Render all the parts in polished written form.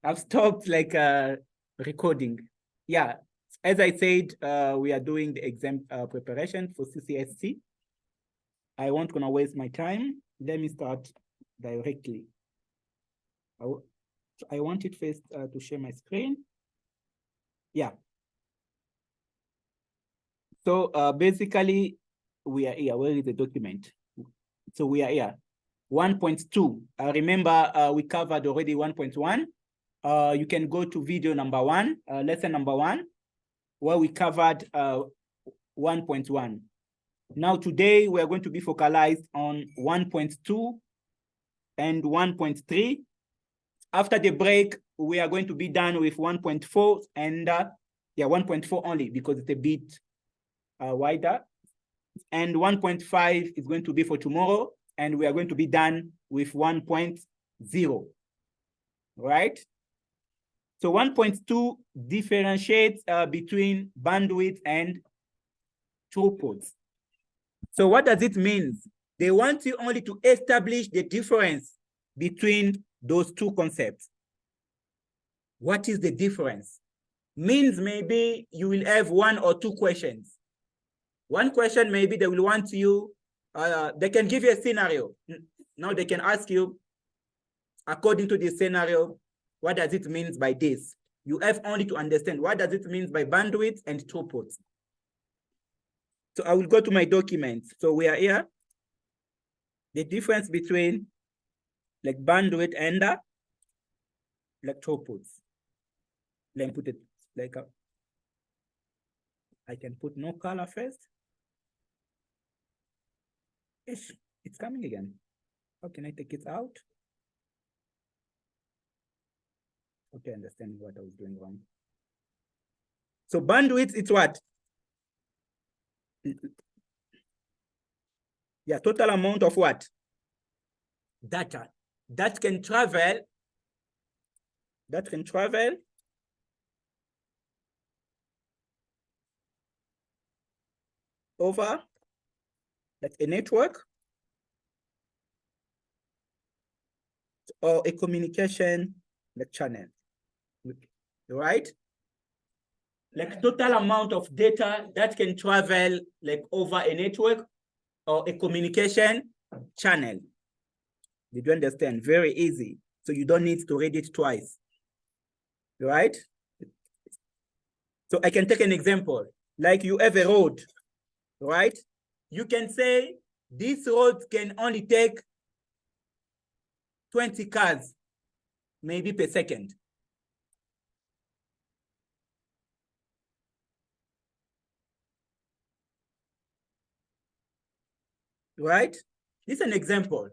I've stopped like recording. Yeah, as I said, we are doing the exam preparation for CCST. I won't gonna waste my time. Let me start directly. I want it first to share my screen. Yeah. So basically, we are here. Where is the document? So we are here. 1.2. Remember, we covered already 1.1. You can go to video number 1, lesson number 1, where we covered 1.1. Now today, we are going to be focalized on 1.2 and 1.3. After the break, we are going to be done with 1.4 and 1.4 only because it's a bit wider. And 1.5 is going to be for tomorrow, and we are going to be done with 1.0, right? So 1.2 differentiates between bandwidth and throughput. So what does it mean? They want you only to establish the difference between those two concepts. What is the difference? Means maybe you will have 1 or 2 questions. One question, maybe they will want you, they can give you a scenario. Now they can ask you, according to this scenario, what does it mean by this? You have only to understand what does it mean by bandwidth and throughput. So I will go to my document. So we are here. The difference between like bandwidth and like throughput. Let me put it like I can put no color first. It's coming again. How can I take it out? Okay, understanding what I was doing wrong. So bandwidth, it's what? Yeah, total amount of what? Data. That can travel over like a network or a communication like channel, right? Like total amount of data that can travel like over a network or a communication channel. Did you understand? Very easy. So you don't need to read it twice, right? So I can take an example. Like you have a road, right? You can say this road can only take 20 cars, maybe per second. Right? This is an example.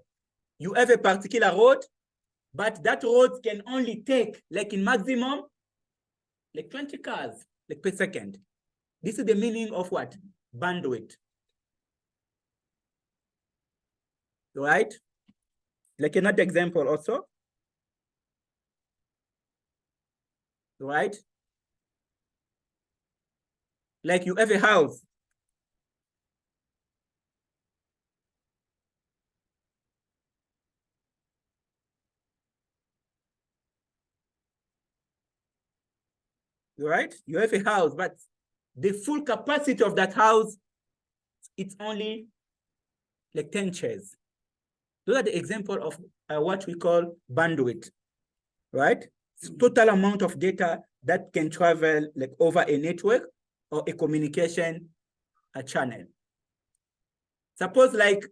You have a particular road, but that road can only take, like in maximum, like 20 cars, like per second. This is the meaning of what? Bandwidth. Right? Like another example also. Right? Like you have a house. Right? You have a house, but the full capacity of that house, it's only like 10 chairs. Those are the example of what we call bandwidth, right? It's total amount of data that can travel like over a network or a communication channel. Suppose like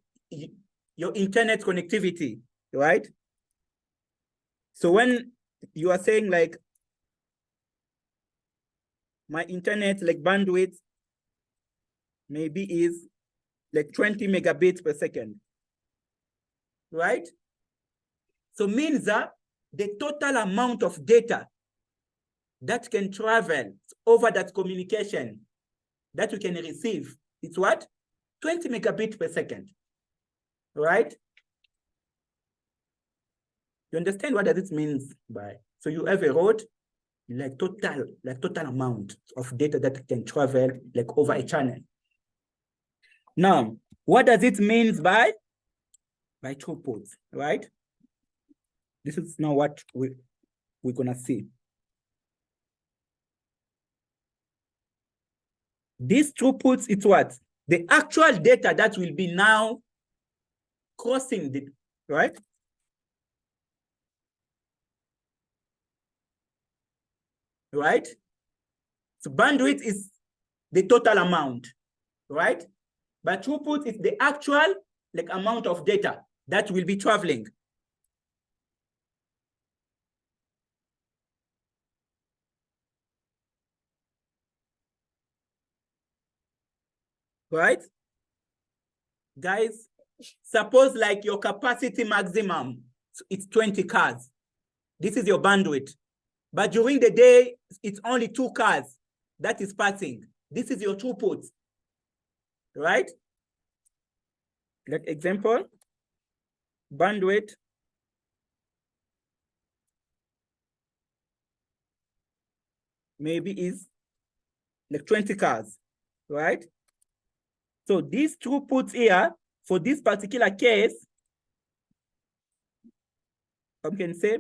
your internet connectivity, right? So when you are saying like my internet like bandwidth maybe is like 20 megabits per second, right? So means that the total amount of data that can travel over that communication that we can receive, it's what? 20 megabits per second, right? You understand what that means by? So you have a road, like total amount of data that can travel like over a channel. Now, what does it mean by throughput, right? This is now what we're gonna see. This throughput, it's what? The actual data that will be now crossing the, right? Right? So bandwidth is the total amount, right? But throughput is the actual like amount of data that will be traveling. Right? Guys, suppose like your capacity maximum, it's 20 cars. This is your bandwidth. But during the day, it's only 2 cars that is passing. This is your throughput, right? Like example, bandwidth maybe is like 20 cars, right? So this throughput here, for this particular case, I can say,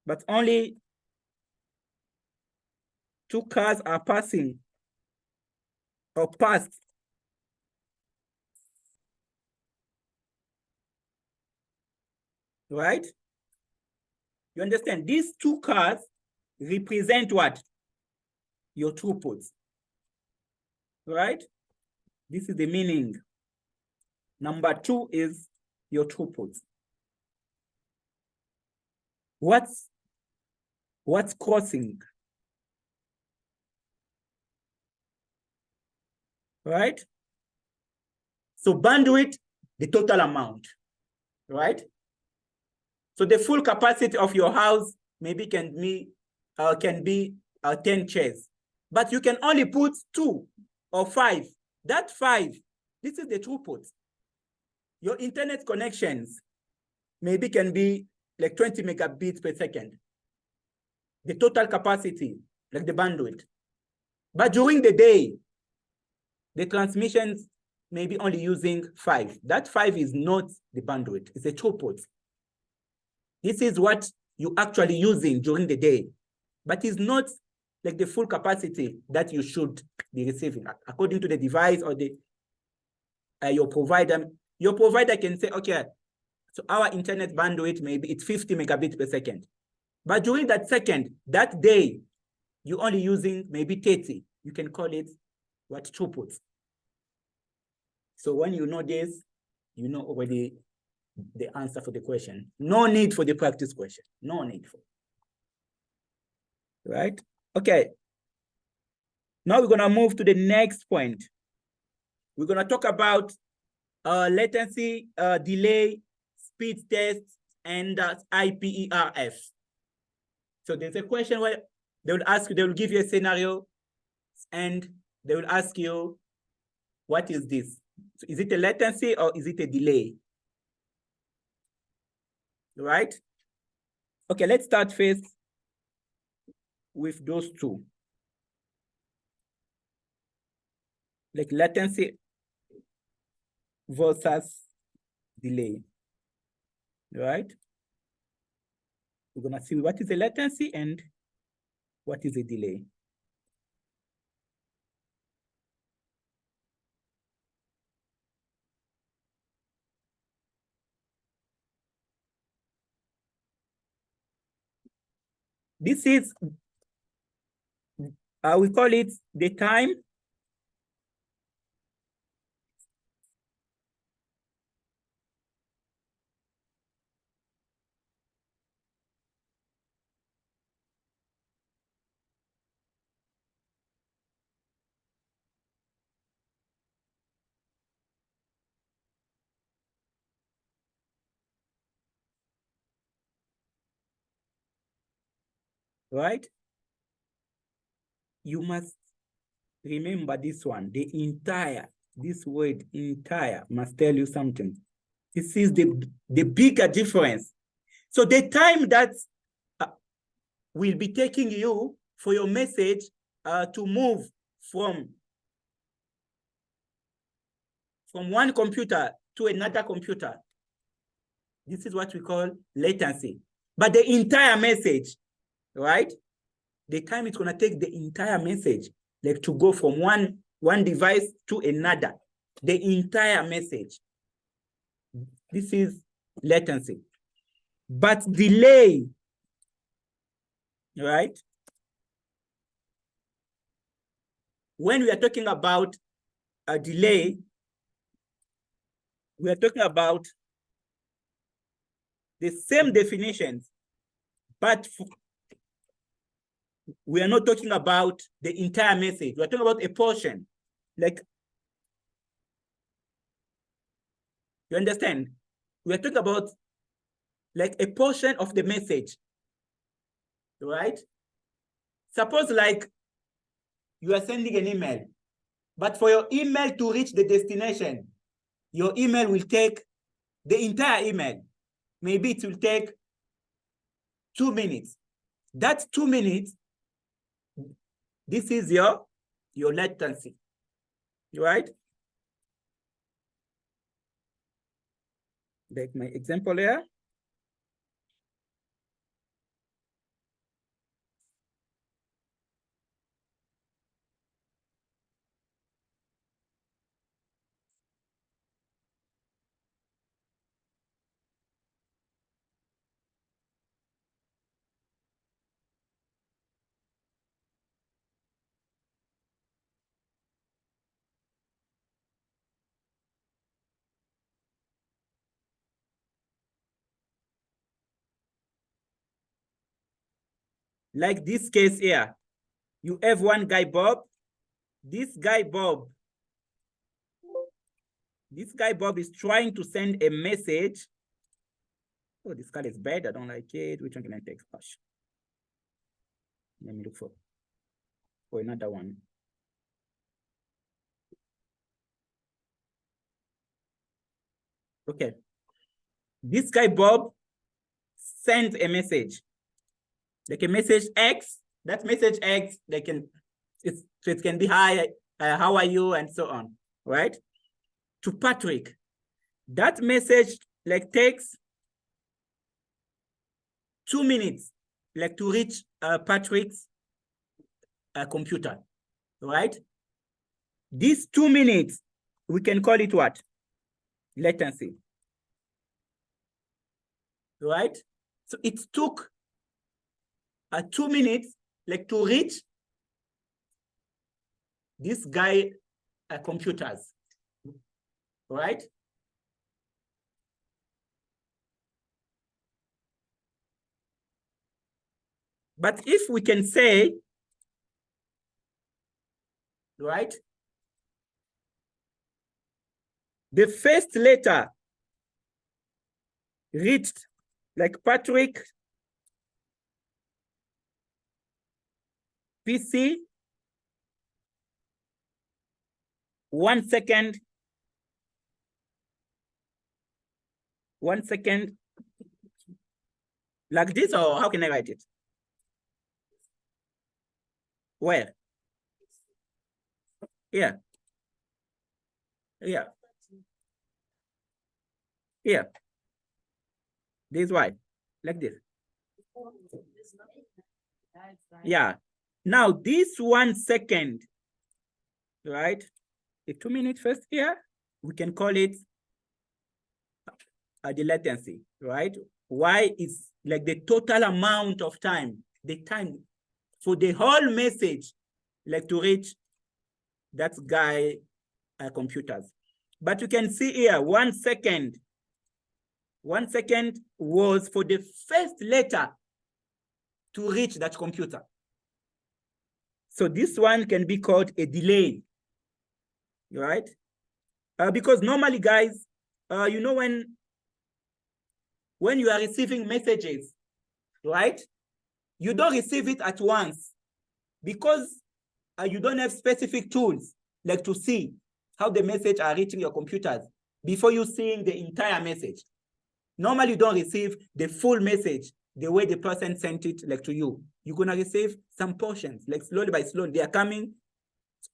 but only 2 cars are passing or passed. Right? You understand? These 2 cars represent what? Your throughput. Right? This is the meaning. Number 2 is your throughput. What's crossing? Right? So bandwidth, the total amount, right? So the full capacity of your house maybe can be 10 chairs, but you can only put 2 or 5. That 5, this is the throughput. Your internet connections maybe can be like 20 megabits per second. The total capacity, like the bandwidth. But during the day, the transmissions may be only using 5. That 5 is not the bandwidth, it's a throughput. This is what you're actually using during the day, but it's not like the full capacity that you should be receiving according to the device or the your provider. Your provider can say, okay, so our internet bandwidth, maybe it's 50 megabits per second. But during that second, that day, you're only using maybe 30. You can call it what? Throughput. So when you know this, you know already the answer for the question. No need for the practice question. No need for. Right? Okay. Now we're gonna move to the next point. We're gonna talk about latency, delay, speed tests, and Iperf. So there's a question where they will ask you, they will give you a scenario, and they will ask you, what is this? So is it a latency or is it a delay? Right? Okay, let's start first with those two. Like latency versus delay. Right? We're gonna see what is a latency and what is a delay. This is, we call it the time right? You must remember this one, the entire, this word entire must tell you something. This is the bigger difference. So the time that will be taking you for your message to move from one computer to another computer, This is what we call latency. But the entire message, right? The time it's gonna take the entire message, like to go from one device to another, the entire message. This is latency. But delay, right? When we are talking about a delay, we are talking about the same definitions, but we are not talking about the entire message. We're talking about a portion. Like, you understand? We're talking about like a portion of the message, right? Suppose like you are sending an email, but for your email to reach the destination, your email will take the entire email. Maybe it will take 2 minutes. That 2 minutes, this is your latency, right? Like my example here. Like this case here, you have one guy, Bob. This guy, Bob is trying to send a message. Oh, this color is bad. I don't like it. Which one can I take? Gosh. Let me look for another one. Okay. This guy, Bob, sends a message. Like a message X. That message X, it can be hi, how are you, and so on, right? To Patrick. That message like takes 2 minutes, like to reach Patrick's computer, right? These 2 minutes, we can call it what? Latency, right? So it took 2 minutes, like to reach this guy computers, right? But if we can say, right, the first letter reached like Patrick PC, 1 second, 1 second, like this, or how can I write it? Where? Here. Here. Here. This why? Like this. Yeah. Now this 1 second, right? The 2 minutes first here, we can call it the latency, right? Y is like the total amount of time, the time for the whole message, like to reach that guy computers. But you can see here, 1 second. 1 second was for the first letter to reach that computer. So this one can be called a delay, right? Because normally, guys, you know, when you are receiving messages, right? You don't receive it at once because you don't have specific tools like to see how the message are reaching your computers before you seeing the entire message. Normally, you don't receive the full message the way the person sent it like to you. You're gonna receive some portions, like slowly by slowly. They are coming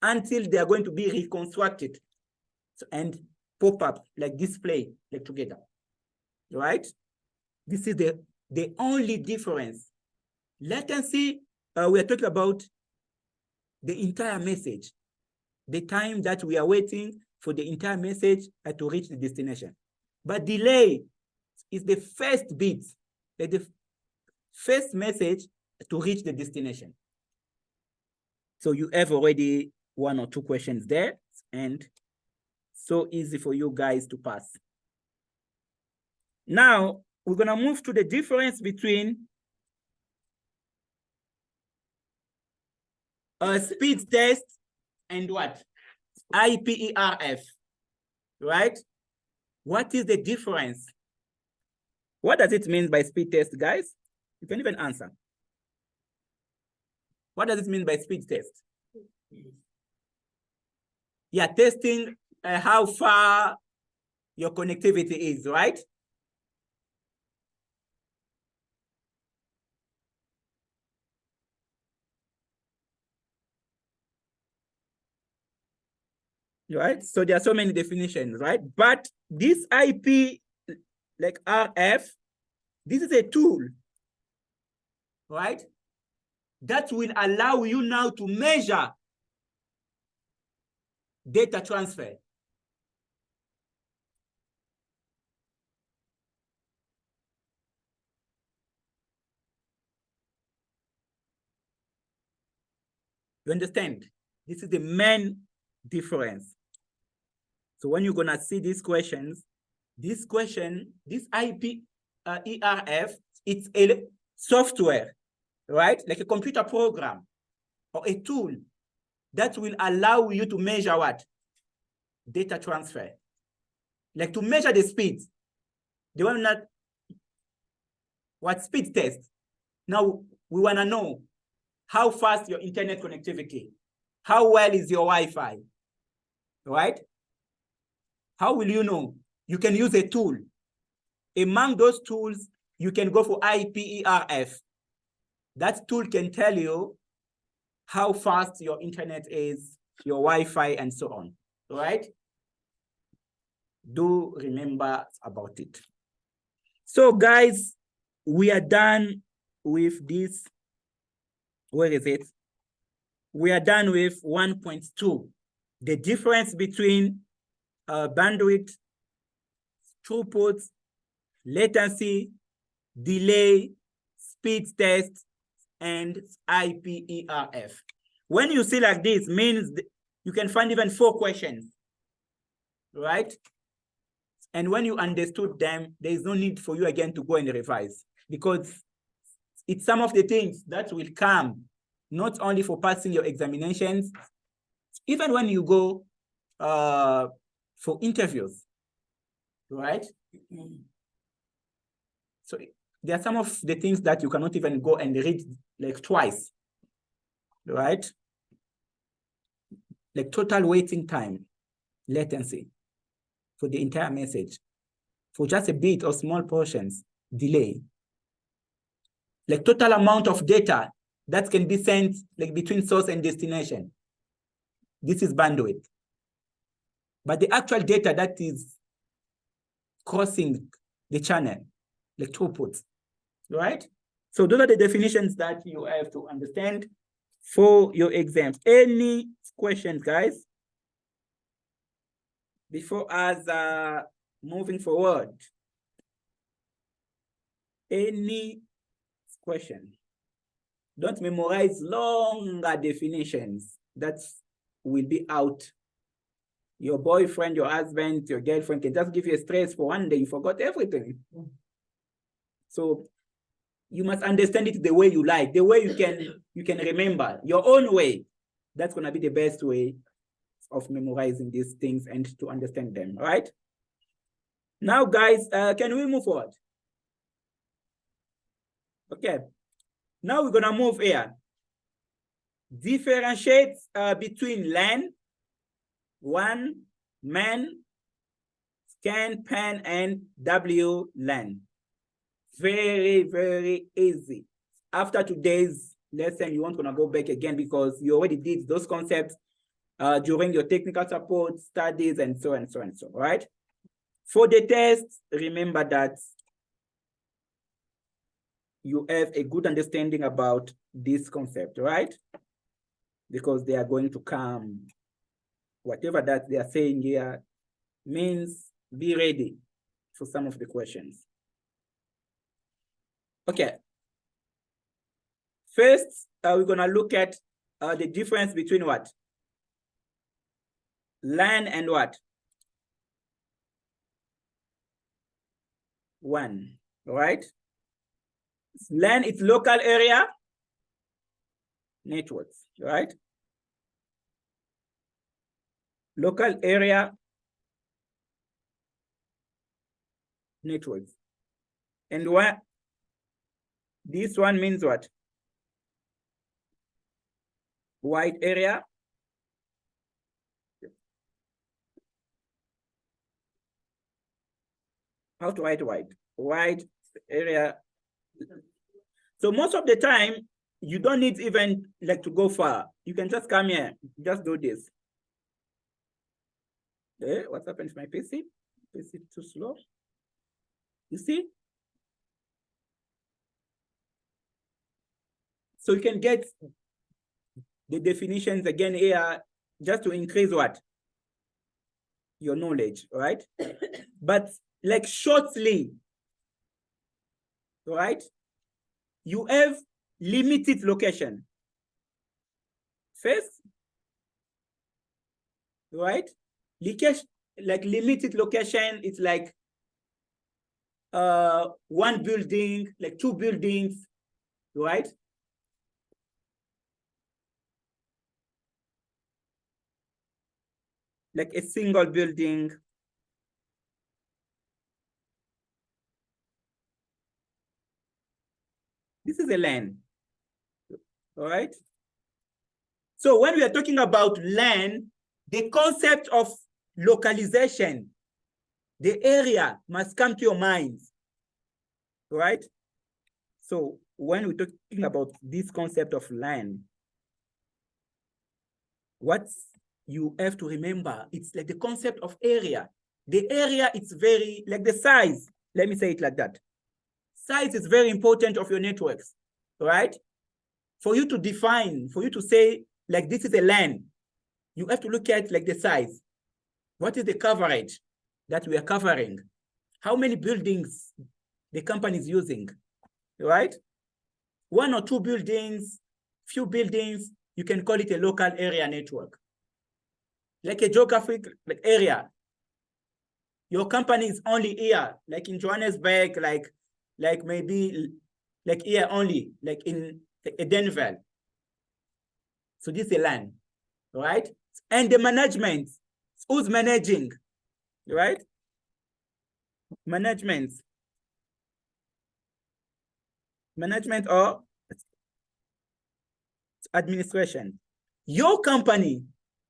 until they are going to be reconstructed and pop up, like display, like together, right? This is the only difference. Latency, we are talking about the entire message, the time that we are waiting for the entire message to reach the destination. But delay is the first bit, like the first message to reach the destination. So you have already 1 or 2 questions there, and so easy for you guys to pass. Now, we're gonna move to the difference between a speed test and what? Iperf, right? What is the difference? What does it mean by speed test, guys? You can even answer. What does it mean by speed test? Yeah, testing how far your connectivity is, right? Right? So there are so many definitions, right? But this IP, like RF, this is a tool, right? That will allow you now to measure data transfer. You understand? This is the main difference. So when you're gonna see these questions, this IP ERF, it's a software, right? Like a computer program or a tool that will allow you to measure what? Data transfer. Like to measure the speed. They want not what speed test. Now we wanna know how fast your internet connectivity, how well is your Wi-Fi, right? How will you know? You can use a tool. Among those tools, you can go for Iperf. That tool can tell you how fast your internet is, your Wi-Fi, and so on, right? Do remember about it. So guys, we are done with this. Where is it? We are done with 1.2. The difference between bandwidth, throughput, latency, delay, speed test, and Iperf. When you see like this, means you can find even 4 questions, right? And when you understood them, there is no need for you again to go and revise, because it's some of the things that will come, not only for passing your examinations, even when you go for interviews, right? So there are some of the things that you cannot even go and read like twice, right? Like total waiting time, latency for the entire message, for just a bit or small portions, delay. Like total amount of data that can be sent like between source and destination. This is bandwidth. But the actual data that is crossing the channel, like throughput, right? So those are the definitions that you have to understand for your exams. Any questions, guys? Before us moving forward, any question? Don't memorize longer definitions that will be out. Your boyfriend, your husband, your girlfriend can just give you a stress for one day, you forgot everything. So you must understand it the way you like, the way you can remember, your own way. That's gonna be the best way of memorizing these things and to understand them, right? Now, guys, can we move forward? Okay, now we're gonna move here. Differentiate between LAN, WAN, MAN, CAN, PAN, and WLAN. Very, very easy. After today's lesson, you won't gonna go back again because you already did those concepts during your technical support studies and so and so and so, right? For the test, remember that you have a good understanding about this concept, right? Because they are going to come, whatever that they are saying here means be ready for some of the questions. Okay. First, we're gonna look at the difference between what? LAN and what? WAN, right? LAN, it's local area networks, right? Local area networks. And what? This one means what? Wide area. How to write wide? Wide area. So most of the time, you don't need even like to go far. You can just come here, just do this. Okay, what's happened to my PC? PC too slow. You see? So you can get the definitions again here just to increase what? Your knowledge, right? But like shortly, right? You have limited location. First, right? Like limited location, it's like one building, like two buildings, right? Like a single building. This is a LAN, all right? So when we are talking about LAN, the concept of localization, the area must come to your mind, right? So when we're talking about this concept of LAN, what you have to remember, it's like the concept of area. The area, it's very, like the size, let me say it like that. Size is very important of your networks, right? For you to define, for you to say, like this is a LAN, you have to look at like the size. What is the coverage that we are covering? How many buildings the company is using, right? One or two buildings, few buildings, you can call it a local area network. Like a geographic area. Your company is only here, like in Johannesburg, like maybe like here only, like in Denver. So this is a LAN, right? And the management, who's managing, right? Management or administration. Your company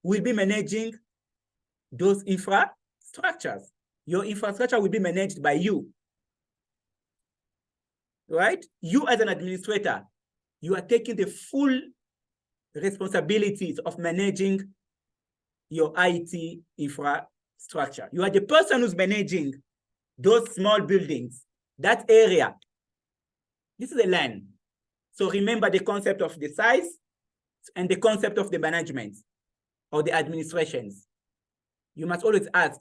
will be managing those infrastructures. Your infrastructure will be managed by you, right? You as an administrator, you are taking the full responsibilities of managing your IT infrastructure. You are the person who's managing those small buildings, that area. This is a LAN. So remember the concept of the size and the concept of the management or the administrations. You must always ask,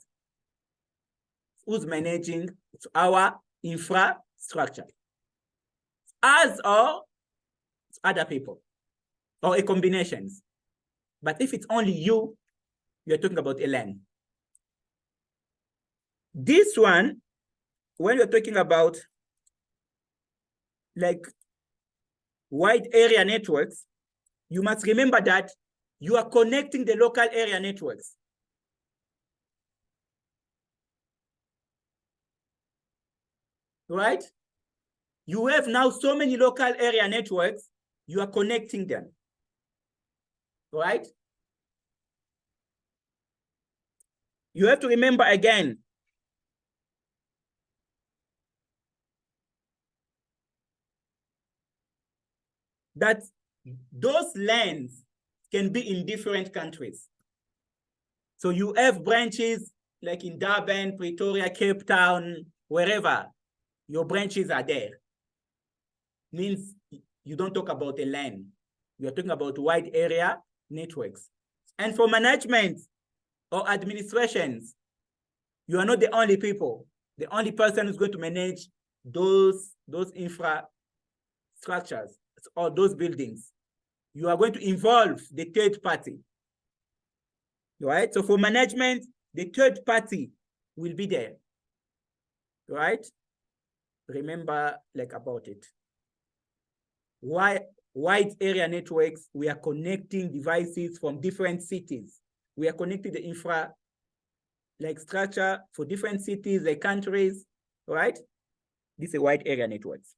who's managing our infrastructure? Us or other people, or a combinations. But if it's only you, you're talking about a LAN. This one, when you're talking about like wide area networks, you must remember that you are connecting the local area networks. Right? You have now so many local area networks, you are connecting them. Right? You have to remember again that those LANs can be in different countries. So you have branches like in Durban, Pretoria, Cape Town, wherever your branches are there. means you don't talk about a LAN. You're talking about wide area networks. And for management or administrations, you are not the only people. The only person who's going to manage those infrastructures or those buildings. You are going to involve the third party. Right? So for management, the third party will be there. Right? Remember about it. Wide area networks, we are connecting devices from different cities. We are connecting the infra structure for different cities, countries, right? This is a wide area networks.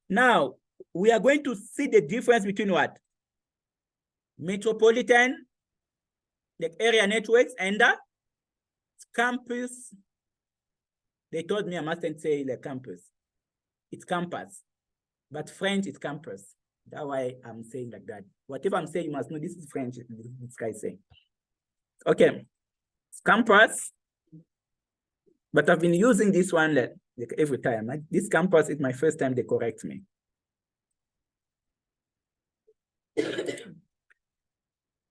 Now, we are going to see the difference between what? Metropolitan, area networks, and campus. They told me I mustn't say campus. It's campus. But French is campus. That's why I'm saying like that. Whatever I'm saying, you must know this is French, this guy is saying. Okay. It's campus. But I've been using this one every time. This campus is my first time they correct me.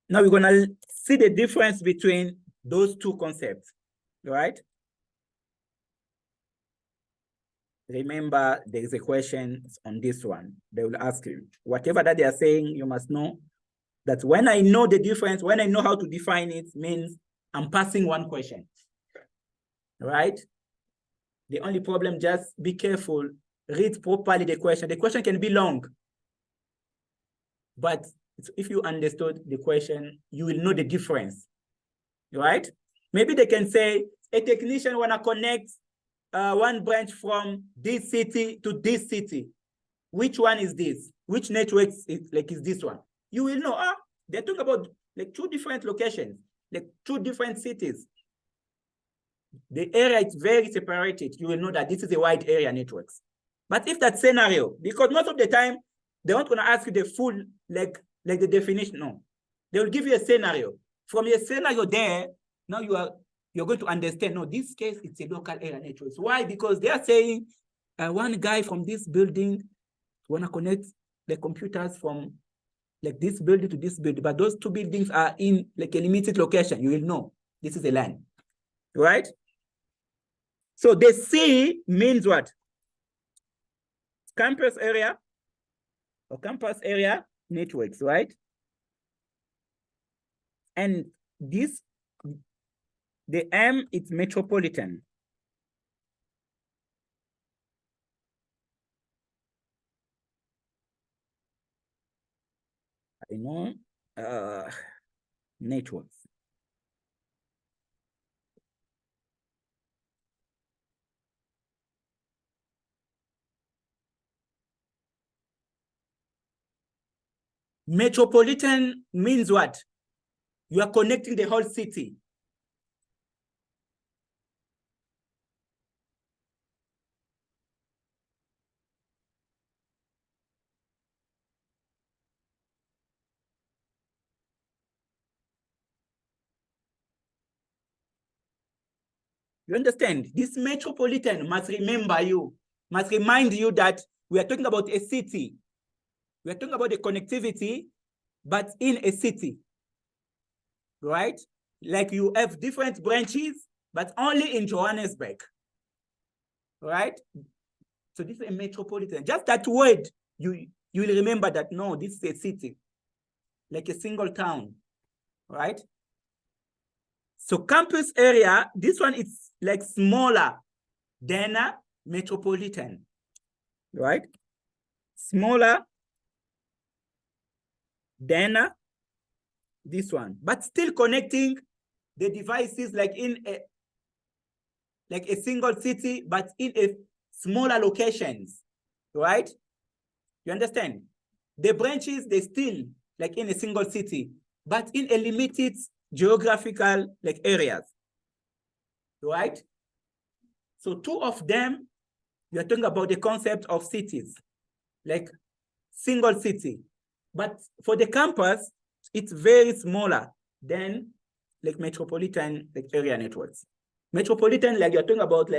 Now we're gonna see the difference between those two concepts, right? Remember, there is a question on this one. They will ask you, whatever that they are saying, you must know that when I know the difference, when I know how to define it, means I'm passing one question, right? The only problem, just be careful, read properly the question. The question can be long, but if you understood the question, you will know the difference, right? Maybe they can say, a technician wanna connect one branch from this city to this city. Which one is this? Which network is this one? You will know, they're talking about two different locations, two different cities. The area is very separated. You will know that this is a wide area networks. But if that scenario, because most of the time, they aren't gonna ask you the full, the definition, no. They will give you a scenario. From your scenario there, now you're going to understand, no, this case, it's a local area network. Why? Because they are saying one guy from this building wanna connect the computers from this building to this building, but those two buildings are in a limited location. You will know this is a LAN, right? So the C means what? Campus area or campus area networks, right? And this, the M, it's metropolitan. I know networks. Metropolitan means what? You are connecting the whole city. You understand? This metropolitan must remind you that we are talking about a city. We are talking about the connectivity, but in a city, right? Like you have different branches, but only in Johannesburg, right? So this is a metropolitan. Just that word, you will remember that, no, this is a city, like a single town, right? So campus area, this one is smaller than a metropolitan, right? Smaller than this one, but still connecting the devices in a single city, but in a smaller locations, right? You understand? The branches, they still in a single city, but in a limited geographical areas, right? So two of them, you're talking about the concept of cities, single city. But for the campus, it's very smaller than metropolitan area networks. Metropolitan, you're talking about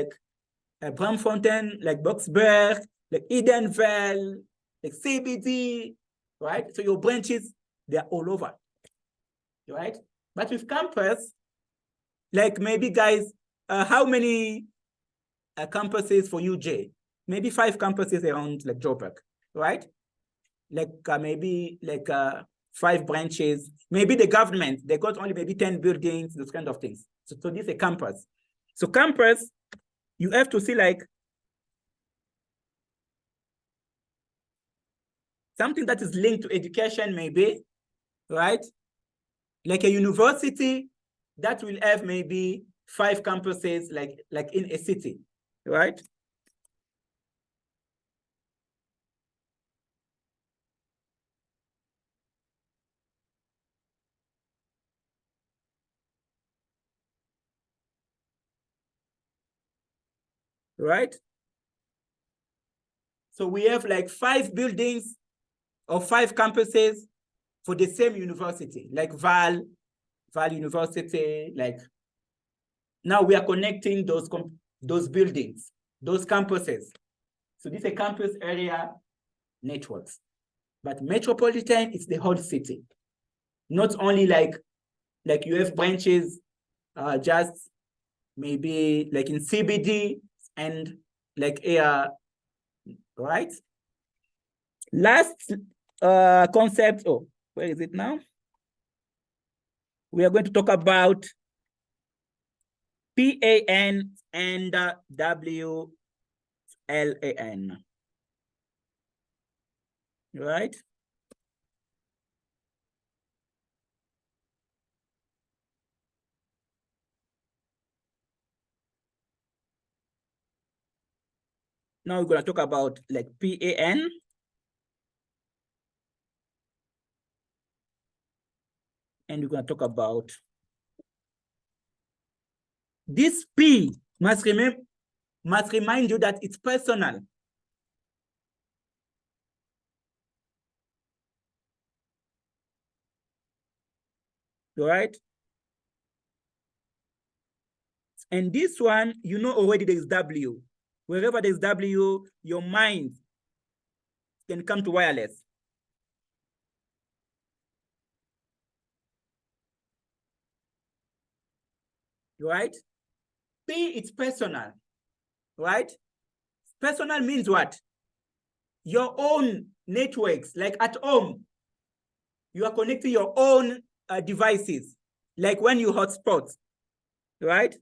Braamfontein, Boksburg, like Edenville, like CBD, right? So your branches, they're all over, right? But with campus, like maybe guys, how many campuses for UJ? Maybe 5 campuses around like Joburg, right? Like maybe like 5 branches. Maybe the government, they got only maybe 10 buildings, those kind of things. So this is a campus. So campus, you have to see like something that is linked to education maybe, right? Like a university that will have maybe 5 campuses like in a city, right? Right? So we have like 5 buildings or 5 campuses for the same university, like Val University, like now we are connecting those buildings, those campuses. So this is a campus area networks. But metropolitan is the whole city. Not only like you have branches just maybe like in CBD and like air, right? Last concept, oh, where is it now? We are going to talk about PAN and WLAN, right? Now we're going to talk about like PAN. And we're going to talk about this P must remind you that it's personal. Right? And this one, you know already there's W. Wherever there's W, your mind can come to wireless. Right? P, it's personal. Right? Personal means what? Your own networks, like at home, you are connecting your own devices, like when you hotspot, right?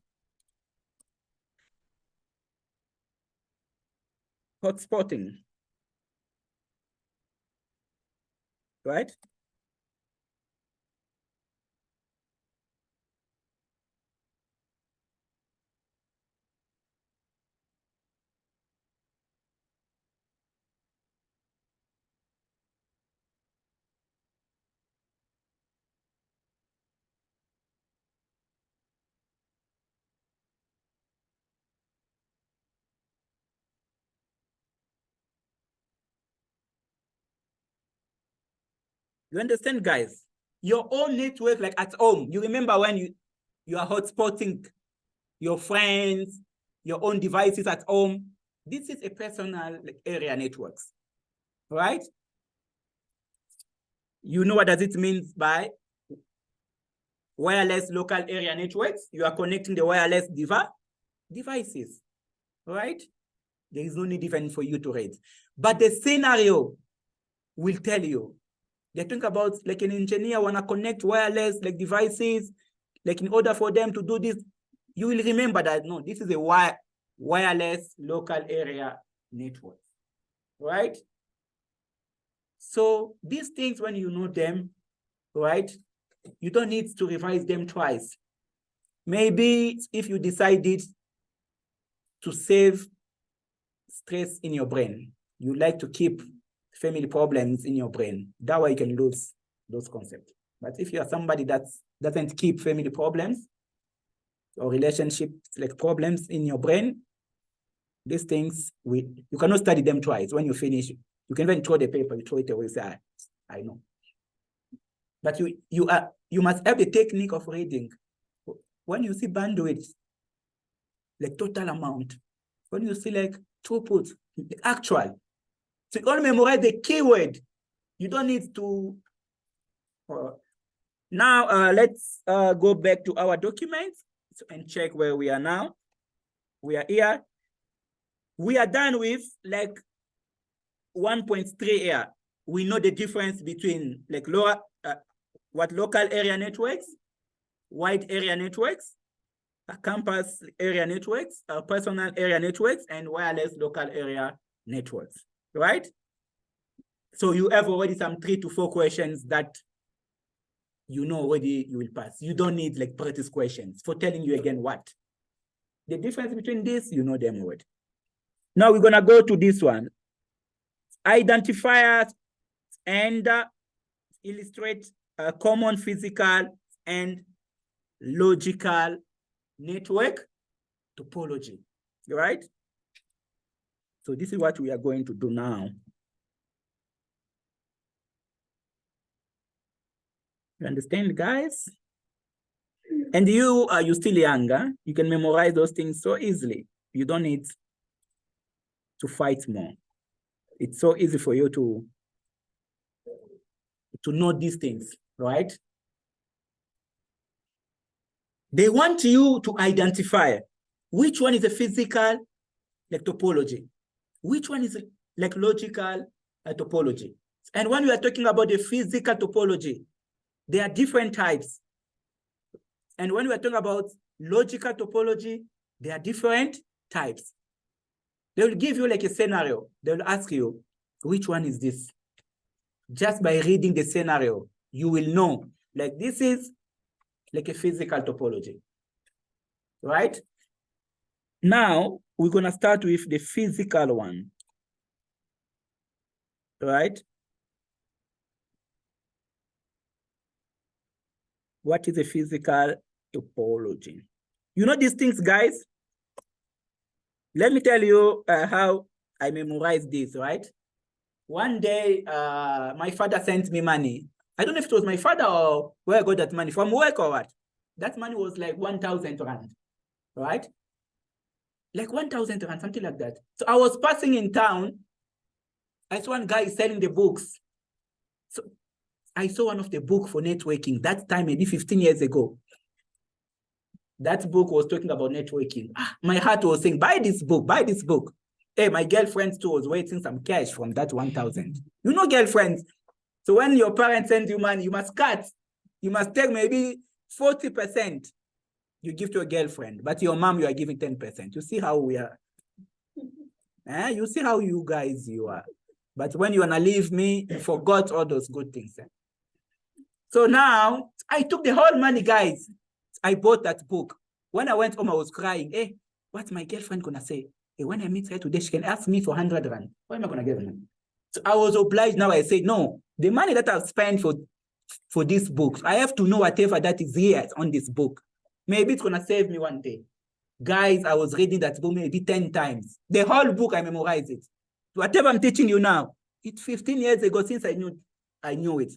Hotspotting, right? You understand, guys? Your own network, like at home. You remember when you are hotspotting your friends, your own devices at home. This is a personal like, area networks, right? You know what does it mean by wireless local area networks? You are connecting the wireless devices, right? There is no need even for you to read. But the scenario will tell you. They think about like an engineer wanna connect wireless like devices, like in order for them to do this, you will remember that no, this is a wireless local area network, right? So these things, when you know them, right, you don't need to revise them twice. Maybe if you decided to save stress in your brain, you like to keep family problems in your brain. That way you can lose those concepts. But if you are somebody that doesn't keep family problems or relationship like problems in your brain, these things, you cannot study them twice. When you finish, you can even throw the paper, you throw it away, say, I know. But you must have the technique of reading. When you see bandwidth, like total amount, When you see like throughput, actual. So you only memorize the keyword. You don't need to. Now let's go back to our documents and check where we are now. We are here. We are done with like 1.3 here. We know the difference between like local area networks, wide area networks, campus area networks, personal area networks, and wireless local area networks, right? So you have already some 3 to 4 questions that you know already you will pass. You don't need like practice questions for telling you again what. The difference between this, you know them already. Now we're gonna go to this one. Identifiers and illustrate common physical and logical network topology, right? So this is what we are going to do now. You understand, guys? And you're still younger. You can memorize those things so easily. You don't need to fight more. It's so easy for you to know these things, right? They want you to identify which one is a physical like topology, which one is like logical topology. And when we are talking about the physical topology, there are different types. And when we are talking about logical topology, there are different types. They will give you like a scenario. They will ask you, which one is this? Just by reading the scenario, you will know, like this is like a physical topology, right? Now, we're gonna start with the physical one, right? What is a physical topology? You know these things, guys? Let me tell you how I memorized this, right? One day, my father sent me money. I don't know if it was my father or where I got that money, from work or what. That money was like 1,000 rand, right? Like 1,000 rand, something like that. So I was passing in town. I saw one guy selling the books. So I saw one of the books for networking. That time, maybe 15 years ago. That book was talking about networking. My heart was saying, buy this book, buy this book. Hey, my girlfriend too was waiting some cash from that 1,000. You know girlfriends. So when your parents send you money, you must cut. You must take maybe 40%. You give to a girlfriend, but your mom, you are giving 10%. You see how we are. You see how you guys you are. But when you wanna leave me, you forgot all those good things. So now, I took the whole money, guys. I bought that book. When I went home, I was crying. Hey, what's my girlfriend gonna say? Hey, when I meet her today, she can ask me for 100 rand. Why am I gonna give her? So I was obliged. Now I say, no, the money that I've spent for this book, I have to know whatever that is here on this book. Maybe it's gonna save me one day. Guys, I was reading that book maybe 10 times. The whole book, I memorized it. Whatever I'm teaching you now, it's 15 years ago since I knew it.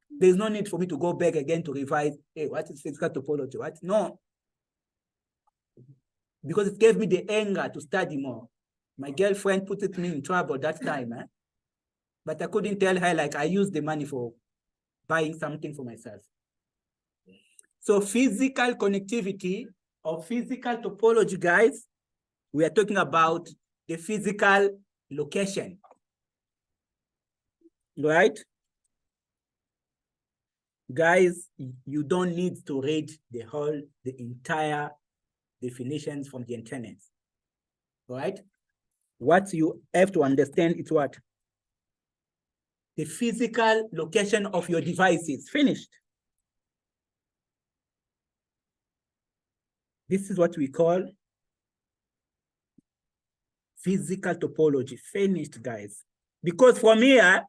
There's no need for me to go back again to revise. Hey, what is physical topology? What? No. Because it gave me the anger to study more. My girlfriend put me in trouble that time. But I couldn't tell her, like, I used the money for buying something for myself. So physical connectivity or physical topology, guys, we are talking about the physical location, right? Guys, you don't need to read the entire definitions from the internet, right? What you have to understand is what? The physical location of your devices. Finished. This is what we call physical topology. Finished, guys. Because from here,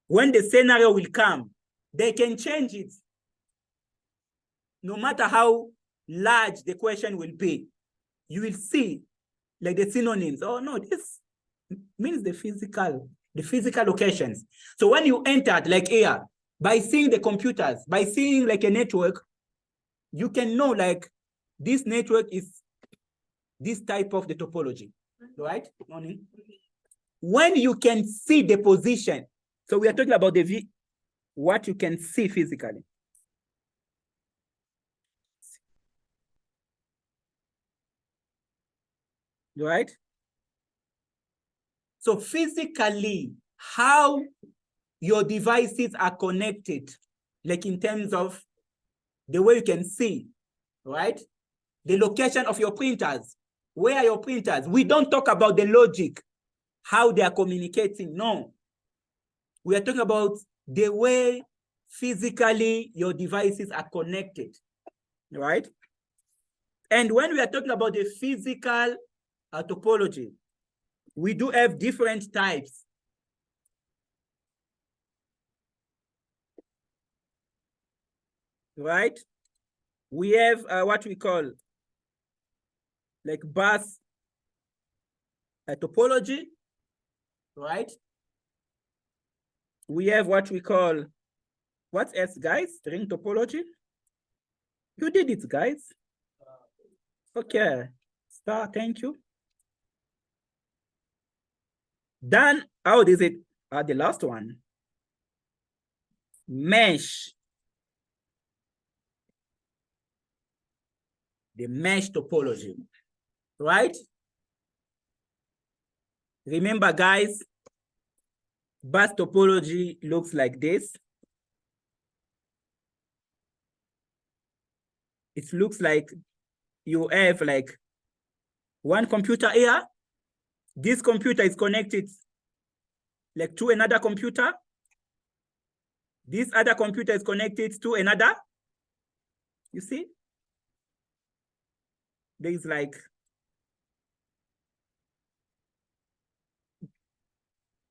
when the scenario will come, they can change it. No matter how large the question will be, you will see like the synonyms. Oh no, this means the physical locations. So when you entered like here, by seeing the computers, by seeing like a network, you can know like this network is this type of the topology, right? Morning. When you can see the position, so we are talking about the what you can see physically. Right? So physically, how your devices are connected, like in terms of the way you can see, right? The location of your printers. Where are your printers? We don't talk about the logic, how they are communicating. No. We are talking about the way physically your devices are connected, right? And when we are talking about the physical topology, we do have different types. Right? We have what we call like bus topology, right? We have what we call, what else, guys? Ring topology. You did it, guys. Okay. Star, thank you. Then, how is it? The last one. Mesh. The mesh topology, right? Remember, guys, bus topology looks like this. It looks like you have like one computer here. This computer is connected like to another computer. This other computer is connected to another. You see? There is like,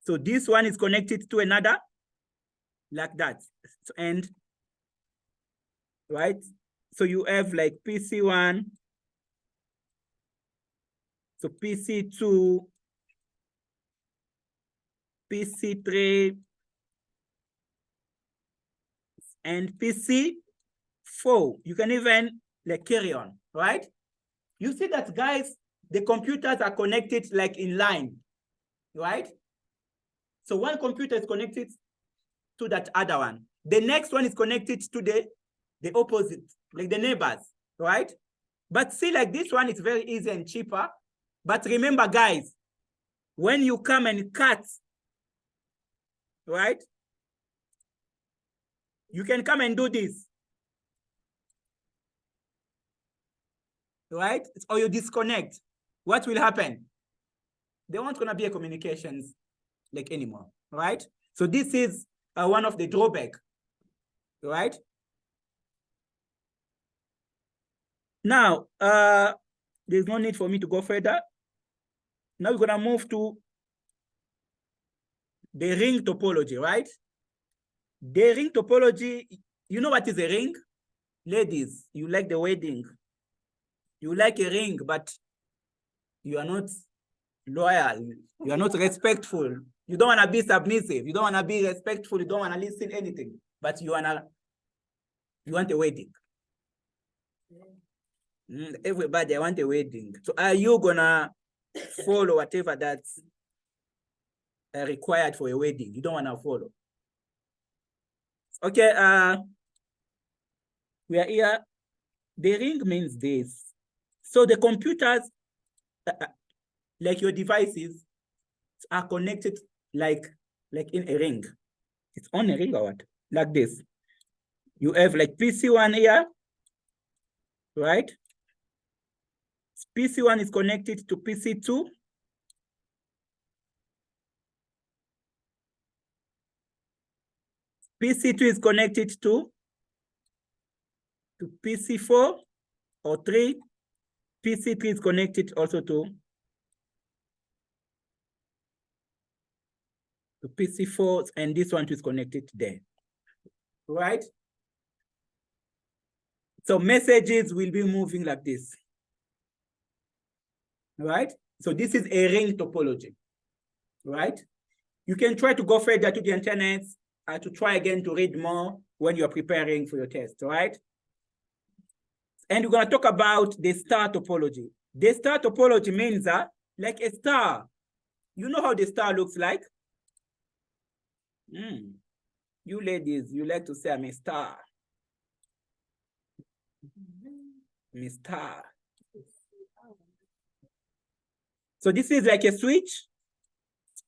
so this one is connected to another like that. And, right? So you have like PC1, so PC2, PC3, and PC4. You can even like carry on, right? You see that, guys, the computers are connected like in line, right? So one computer is connected to that other one. The next one is connected to the opposite, like the neighbors, right? But see, like this one is very easy and cheaper. But remember, guys, when you come and cut, right? You can come and do this, right? Or you disconnect. What will happen? There won't gonna be a communications like anymore, right? So this is one of the drawbacks, right? Now, there's no need for me to go further. Now we're gonna move to the ring topology, right? The ring topology, you know what is a ring? Ladies, you like the wedding. You like a ring, but you are not loyal. You are not respectful. You don't want to be submissive. You don't want to be respectful. You don't want to listen to anything. But you want a wedding. Everybody, I want a wedding. So are you gonna follow whatever that's required for a wedding? You don't want to follow. Okay, we are here. The ring means this. So the computers, like your devices, are connected like in a ring. It's on a ring or what? Like this. You have like PC1 here, right? PC1 is connected to PC2. PC2 is connected to PC4 or 3. PC3 is connected also to PC4, and this one is connected there, right? So messages will be moving like this, right? So this is a ring topology, right? You can try to go further to the internet to try again to read more when you're preparing for your test, right? And we're gonna talk about the star topology. The star topology means like a star. You know how the star looks like? You ladies, you like to say I'm a star. I'm a star. So this is like a switch,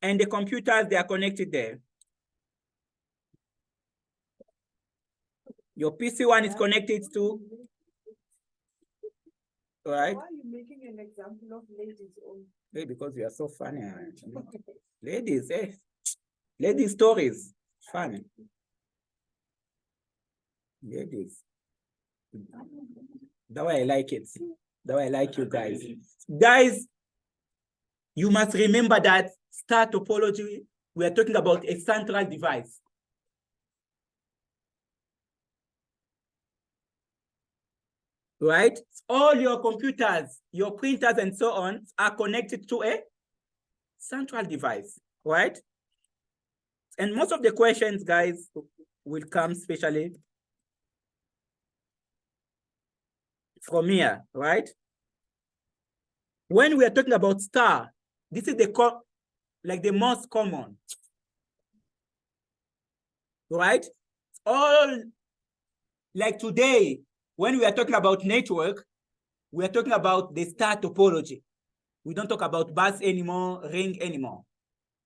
and the computers, they are connected there. Your PC1 is connected to, right? Why are you making an example of ladies only? Hey, because you are so funny. Ladies, ladies stories, funny. Ladies. That's why I like it. That's why I like you guys. Guys, you must remember that star topology, we are talking about a central device. Right? All your computers, your printers, and so on are connected to a central device, right? And most of the questions, guys, will come especially from here, right? When we are talking about star, this is the most common, right? All like today, when we are talking about network, we are talking about the star topology. We don't talk about bus anymore, ring anymore.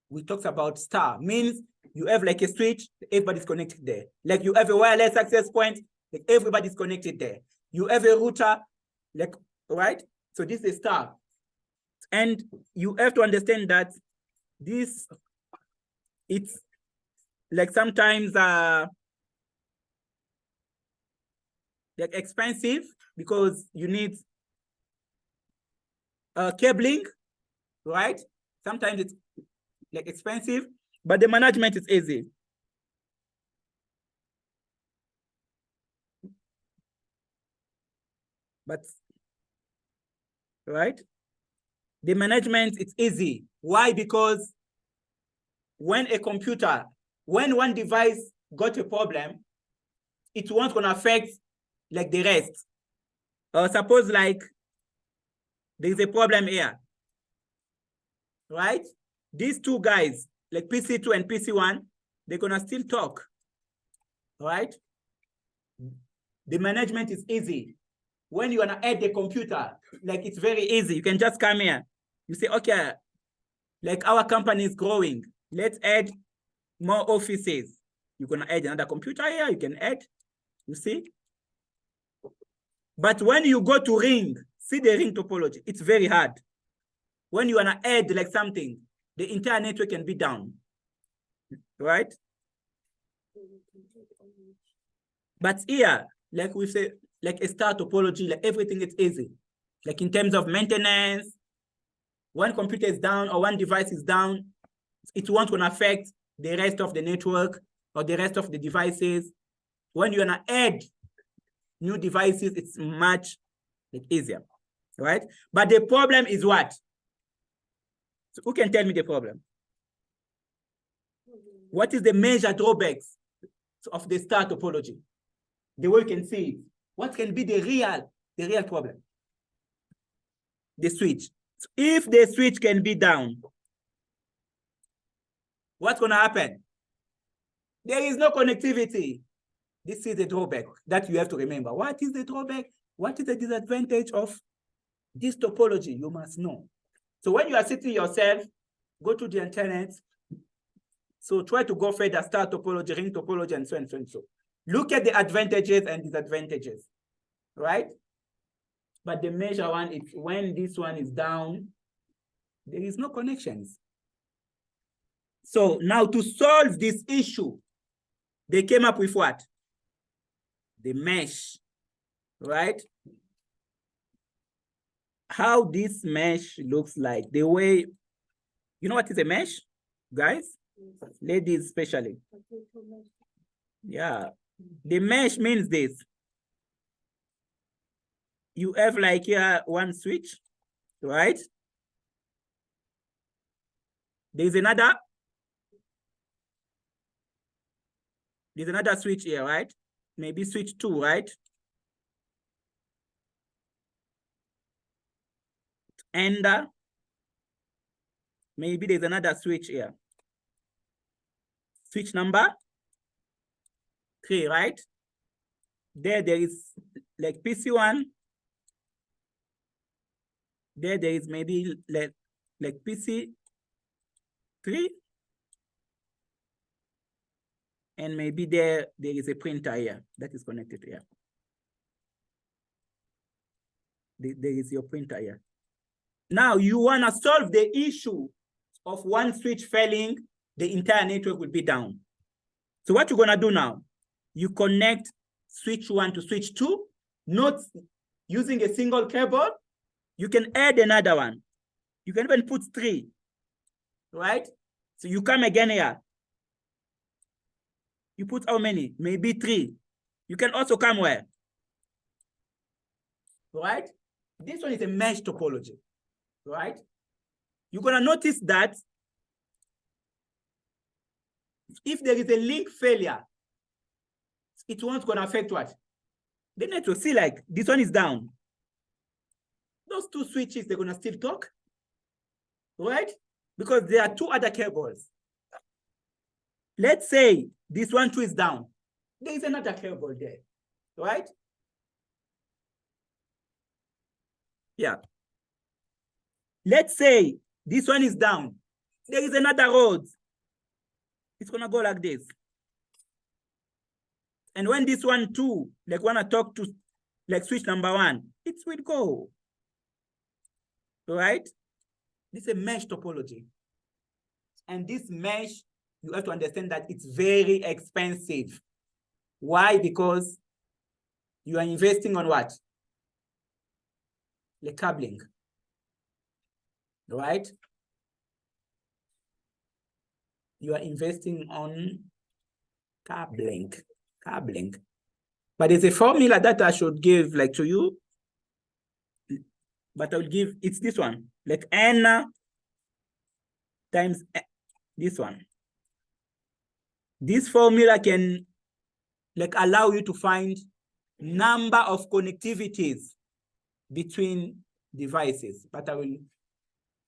We talk about star, means you have like a switch, everybody's connected there. Like you have a wireless access point, like everybody's connected there. You have a router, like, right? So this is star. And you have to understand that this, it's like sometimes like expensive because you need cabling, right? Sometimes it's like expensive, but the management is easy. But, right? The management, it's easy. Why? Because when one device got a problem, it won't gonna affect like the rest. Suppose like there's a problem here, right? These two guys, like PC2 and PC1, they're gonna still talk, right? The management is easy. When you wanna add the computer, like it's very easy. You can just come here. You say, okay, like our company is growing. Let's add more offices. You're gonna add another computer here, you can add, you see? But when you go to ring, see the ring topology, it's very hard. When you wanna add like something, the entire network can be down, right? But here, like we say, like a star topology, like everything is easy. Like in terms of maintenance, one computer is down or one device is down, it won't gonna affect the rest of the network or the rest of the devices. When you wanna add new devices, it's much easier, right? But the problem is what? So who can tell me the problem? What is the major drawbacks of the star topology? The way you can see it. What can be the real problem? The switch. So if the switch can be down, what's gonna happen? There is no connectivity. This is the drawback that you have to remember. What is the drawback? What is the disadvantage of this topology? You must know. So when you are sitting yourself, go to the internet. So try to go further, star topology, ring topology, and so on and so on. So look at the advantages and disadvantages, right? But the major one is when this one is down, there is no connections. So now to solve this issue, they came up with what? The mesh, right? How this mesh looks like, the way, you know what is a mesh, guys? Ladies especially. Yeah, the mesh means this. You have like here one switch, right? There's another switch here, right? Maybe switch 2, right? And maybe there's another switch here. Switch number 3, right? There is like PC1. There is maybe like PC3. And maybe there is a printer here that is connected here. There is your printer here. Now you want to solve the issue of one switch failing, the entire network will be down. So what you're going to do now, you connect switch 1 to switch 2, not using a single cable. You can add another one. You can even put 3, right? So you come again here. You put how many? Maybe 3. You can also come where? Right? This one is a mesh topology, right? You're going to notice that if there is a link failure, it won't going to affect what? The network. See, like this one is down. Those 2 switches, they're going to still talk, right? Because there are 2 other cables. Let's say this one too is down. There is another cable there, right? Yeah. Let's say this one is down. There is another road. It's going to go like this. And when this one too, like want to talk to like switch number 1, it will go. Right? This is a mesh topology. And this mesh, you have to understand that it's very expensive. Why? Because you are investing on what? The cabling. Right? You are investing on cabling. But there's a formula that I should give like to you. But I will give, it's this one, like N times this one. This formula can like allow you to find number of connectivities between devices. But I will,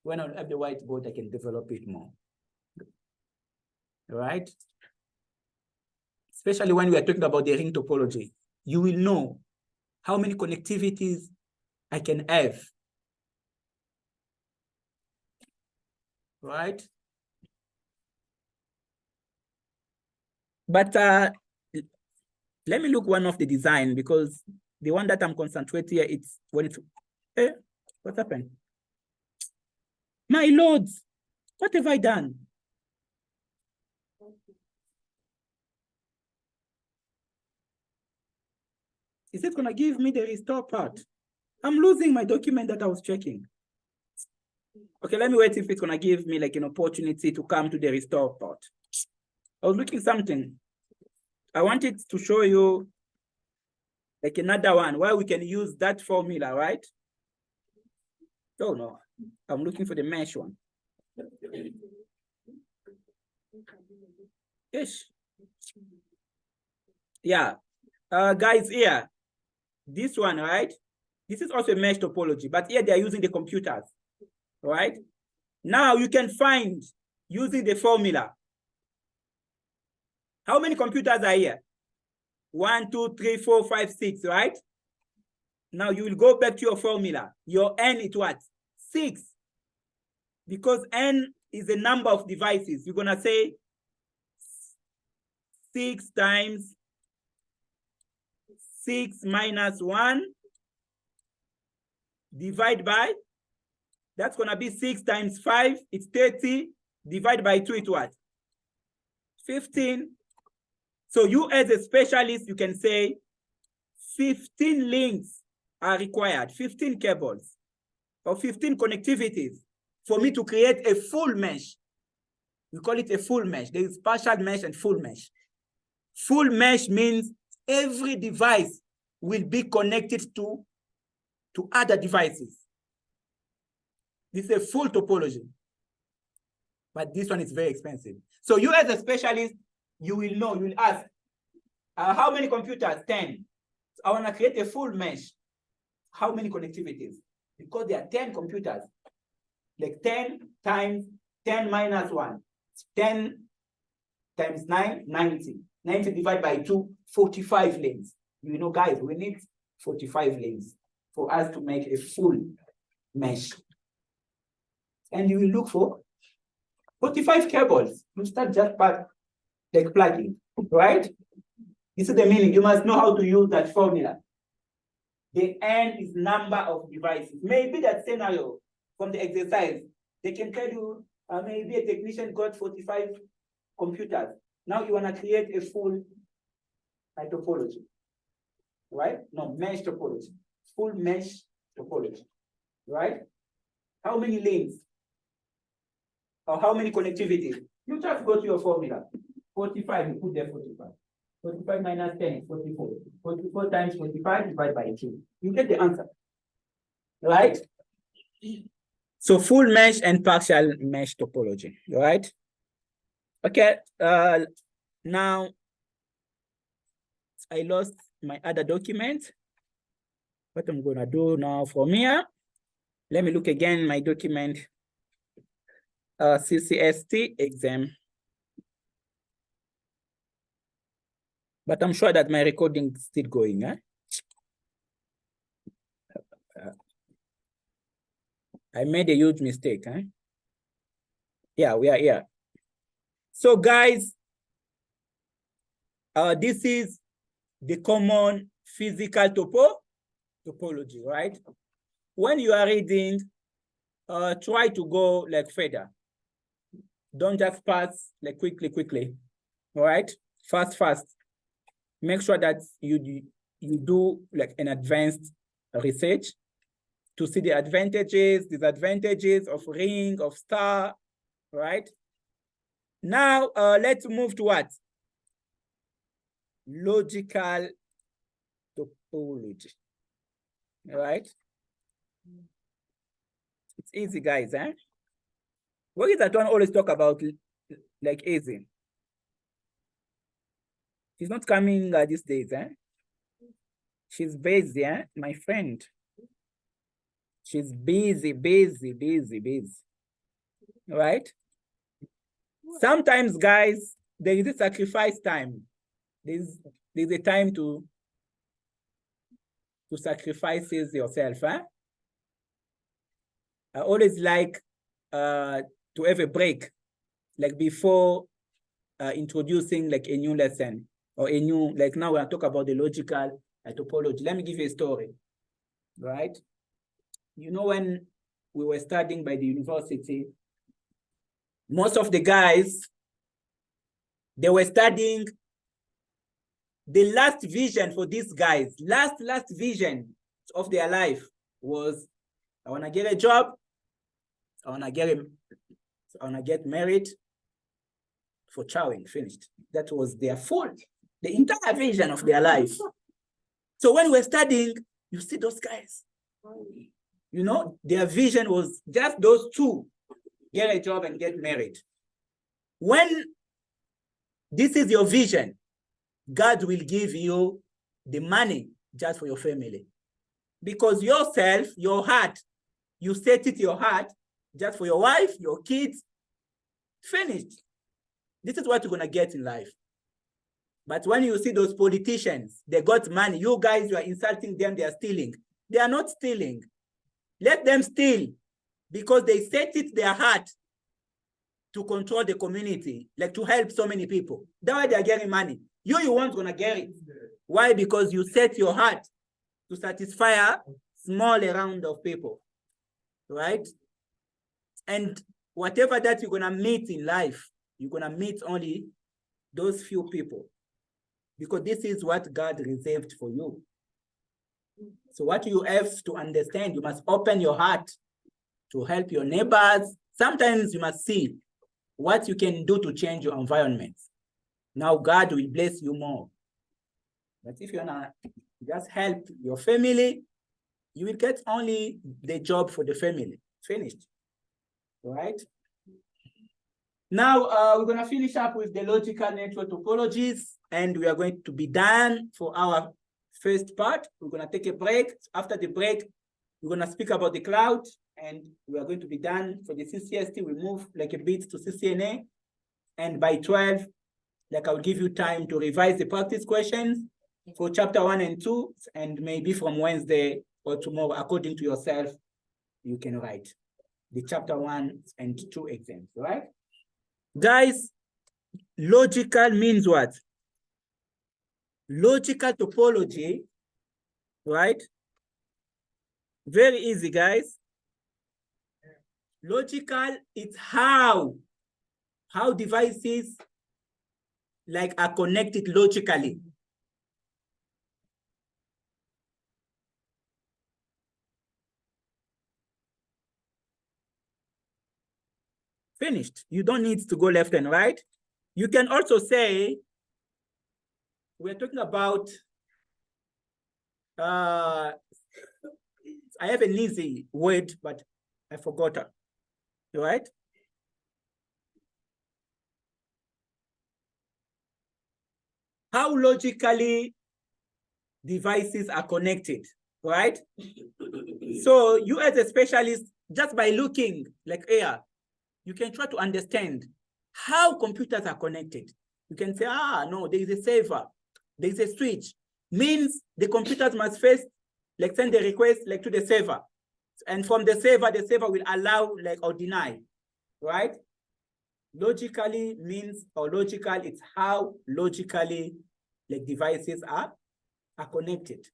when I have the whiteboard, I can develop it more. All right? Especially when we are talking about the ring topology, you will know how many connectivities I can have. Right? But let me look one of the design, because the one that I'm concentrating here, it's when it's, what happened? My lords, what have I done? Is it gonna give me the restore part? I'm losing my document that I was checking. Okay, let me wait if it's gonna give me like an opportunity to come to the restore part. I was looking something. I wanted to show you like another one where we can use that formula, right? Oh no, I'm looking for the mesh one. Yes. Yeah, guys, here, this one, right? This is also a mesh topology, but here they are using the computers, right? Now you can find using the formula. How many computers are here? 1, 2, 3, 4, 5, 6, right? Now you will go back to your formula. Your N is what? 6. Because N is the number of devices. You're gonna say 6 times 6 minus 1 divide by, that's gonna be 6 times 5, it's 30, divide by 2, it's what? 15. So you as a specialist, you can say 15 links are required, 15 cables, or 15 connectivities for me to create a full mesh. We call it a full mesh. There is partial mesh and full mesh. Full mesh means every device will be connected to other devices. This is a full topology. But this one is very expensive. So you as a specialist, you will know, you will ask, how many computers? 10. So I want to create a full mesh. How many connectivities? Because there are 10 computers. like 10 times 10 minus 1. 10 times 9, 90. 90 divided by 2, 45 lanes. You know, guys, we need 45 lanes for us to make a full mesh. And you will look for 45 cables. You start just like plugging, right? This is the meaning. You must know how to use that formula. The N is number of devices. Maybe that scenario from the exercise, they can tell you maybe a technician got 45 computers. Now you want to create a full topology, right? No, mesh topology, full mesh topology, right? How many lanes? Or how many connectivities? You just go to your formula. 45, you put there 45. 45 minus 10 is 44. 44 times 45 divided by 2. You get the answer, right? So full mesh and partial mesh topology, right? Okay, now I lost my other document. What I'm gonna do now from here, let me look again my document, CCST exam. But I'm sure that my recording is still going, eh? I made a huge mistake, eh? Yeah, we are here. So guys, this is the common physical topology, right? When you are reading, try to go like further. Don't just pass like quickly, all right? Fast. Make sure that you do like an advanced research to see the advantages, disadvantages of ring, of star, right? Now, let's move to what? Logical topology, all right? It's easy, guys, eh? What is that one always talk about like easy? She's not coming these days, eh? She's busy, eh? My friend. She's busy. Right? Sometimes, guys, there is a sacrifice time. There's a time to sacrifice yourself, eh? I always like to have a break, like before introducing like a new lesson or a new, like now we're talking about the logical topology. Let me give you a story, right? You know, when we were studying by the university, most of the guys, they were studying, the last vision for these guys, last vision of their life was, I want to get a job, I want to get married, for chowing, finished. That was their fault, the entire vision of their life. So when we're studying, you see those guys, you know, their vision was just those two, get a job and get married. When this is your vision, God will give you the money just for your family. Because yourself, your heart, you set it your heart just for your wife, your kids, finished. This is what you're gonna get in life. But when you see those politicians, they got money, you guys, you are insulting them, they are stealing. They are not stealing. Let them steal, because they set it their heart to control the community, like to help so many people. That's why they are getting money. You weren't gonna get it. Why? Because you set your heart to satisfy a small round of people, right? And whatever that you're gonna meet in life, you're gonna meet only those few people, because this is what God reserved for you. So what you have to understand, you must open your heart to help your neighbors. Sometimes you must see what you can do to change your environment. Now God will bless you more. But if you're not just help your family, you will get only the job for the family. Finished, right? Now we're gonna finish up with the logical network topologies, and we are going to be done for our first part. We're gonna take a break. After the break, we're gonna speak about the cloud and we are going to be done for the CCST. We move like a bit to CCNA, and by 12, like I'll give you time to revise the practice questions for chapter 1 and 2, and maybe from Wednesday or tomorrow, according to yourself, you can write the chapter 1 and 2 exams, right? Guys, logical means what? Logical topology, right? Very easy, guys. Logical, it's how devices like are connected logically. Finished. You don't need to go left and right. You can also say, we're talking about, I have an easy word, but I forgot it, right? How logically devices are connected, right? So you as a specialist, just by looking like here, you can try to understand how computers are connected. You can say, no, there is a server, there is a switch. Means the computers must first like send the request like to the server. And from the server will allow like or deny, right? Logically means, or logical, it's how logically like devices are connected.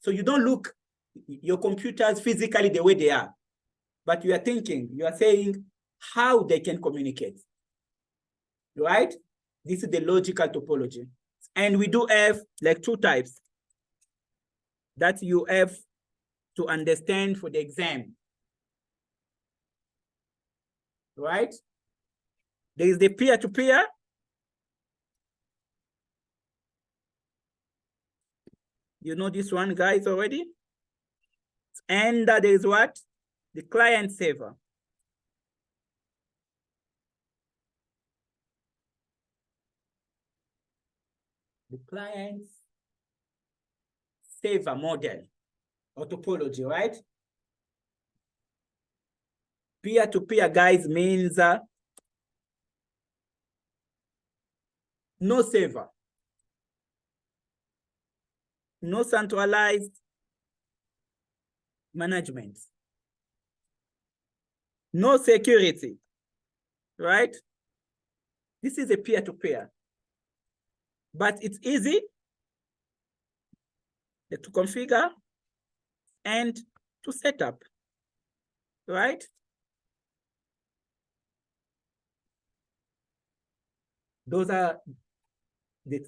So you don't look your computers physically the way they are, but you are thinking, you are saying how they can communicate, right? This is the logical topology. And we do have like two types that you have to understand for the exam, right? There is the peer-to-peer. You know this one, guys, already. And there is what? The client server. The client server model or topology, right? Peer-to-peer, guys, means no server, no centralized management, no security, right? This is a peer-to-peer, but it's easy to configure and to set up, right? Those are the,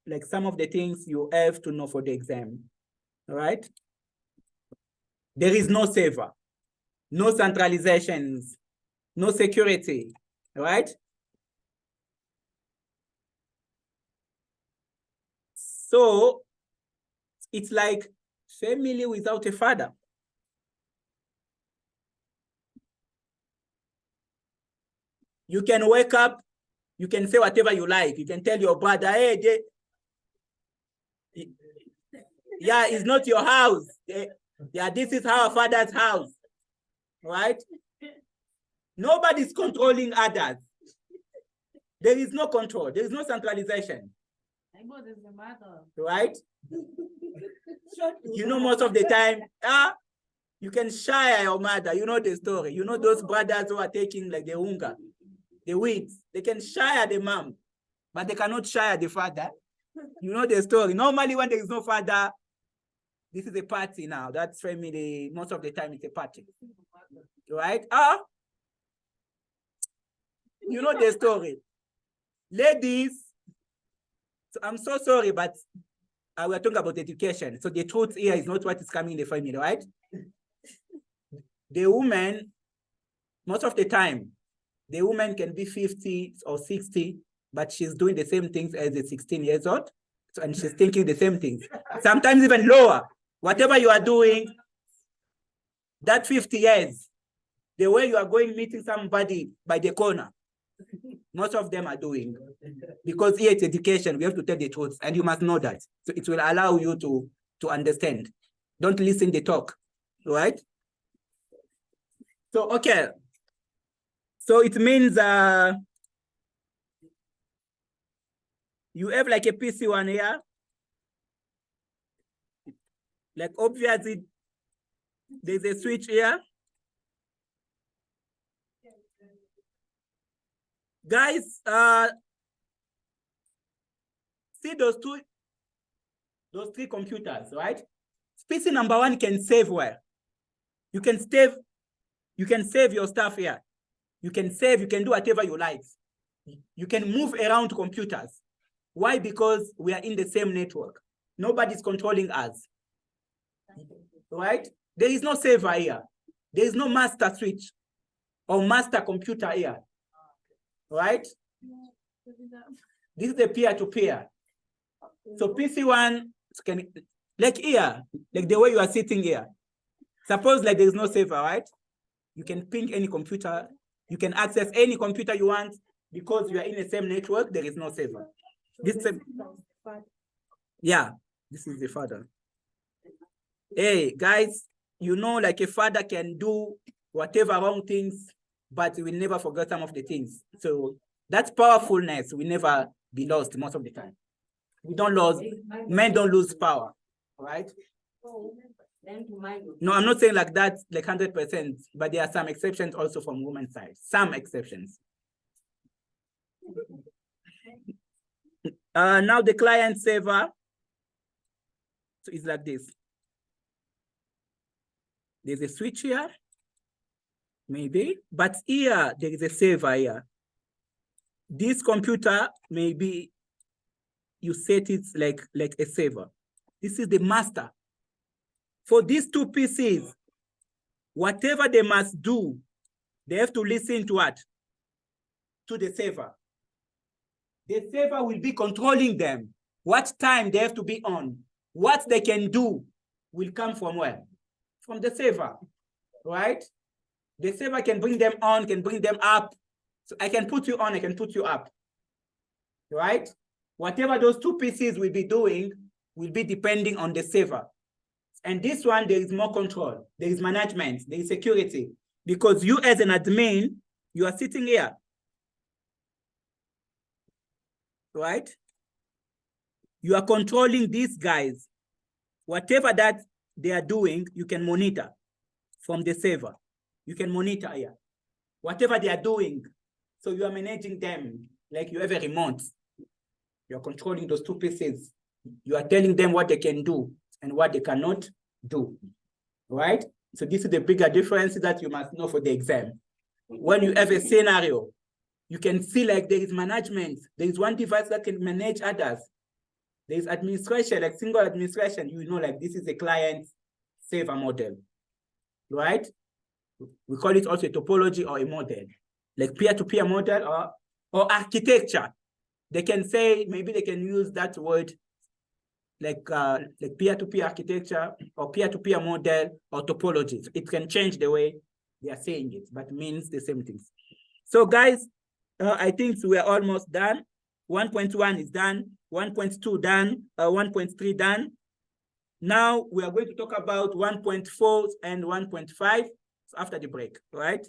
like some of the things you have to know for the exam, right? There is no server, no centralizations, no security, right? So it's like family without a father. You can wake up, you can say whatever you like. You can tell your brother, hey, yeah, it's not your house. Yeah, this is our father's house, right? Nobody's controlling others. There is no control. There is no centralization. Right? You know, most of the time, you can share your mother. You know the story. You know those brothers who are taking like the unga, the weeds. They can share the mom, but they cannot share the father. You know the story. Normally, when there is no father, this is a party now. That's family. Most of the time, it's a party. Right? You know the story. Ladies, so I'm so sorry, but we're talking about education. So the truth here is not what is coming in the family, right? The woman, most of the time, the woman can be 50 or 60, but she's doing the same things as a 16 years old. So, and she's thinking the same things. Sometimes even lower. Whatever you are doing, that 50 years, the way you are going meeting somebody by the corner, most of them are doing. Because here it's education, we have to tell the truth, and you must know that. So it will allow you to understand. Don't listen to the talk, right? So, okay. So it means you have like a PC1 here. Like obviously, there's a switch here. Guys, see those three computers, right? PC number 1 can save where? You can save your stuff here. You can do whatever you like. You can move around computers. Why? Because we are in the same network. Nobody's controlling us. Right? There is no server here. There is no master switch or master computer here. Right? This is the peer-to-peer. So PC1 can, like here, like the way you are sitting here. Suppose like there is no server, right? You can ping any computer. You can access any computer you want because you are in the same network. There is no server. Yeah, this is the father. Hey, guys, you know, like a father can do whatever wrong things, but we will never forget some of the things. So that's powerfulness will never be lost most of the time. We don't lose, men don't lose power, right? No, I'm not saying like that, like 100%, but there are some exceptions also from women's side, some exceptions. Now the client server, so it's like this. There's a switch here, maybe, but here there is a server here. This computer, maybe you set it like a server. This is the master. For these two PCs, whatever they must do, they have to listen to what? To the server. The server will be controlling them. What time they have to be on. What they can do will come from where? From the server, right? The server can bring them on, can bring them up. So I can put you on, I can put you up, right? Whatever those two PCs will be doing will be depending on the server. And this one, there is more control. There is management, there is security. Because you as an admin, you are sitting here, right? You are controlling these guys. Whatever that they are doing, you can monitor from the server. You can monitor here. Whatever they are doing. So you are managing them like you have a remote. You are controlling those two pieces. You are telling them what they can do and what they cannot do, right? So this is the bigger difference that you must know for the exam. When you have a scenario, you can see like there is management. There is one device that can manage others. There is administration, like single administration. You know, like this is a client server model, right? We call it also a topology or a model, like peer-to-peer model or architecture. They can say, maybe they can use that word like peer-to-peer architecture or peer-to-peer model or topology. So it can change the way they are saying it, but means the same things. So guys, I think we are almost done. 1.1 is done, 1.2 done, 1.3 done. Now we are going to talk about 1.4 and 1.5 after the break, right?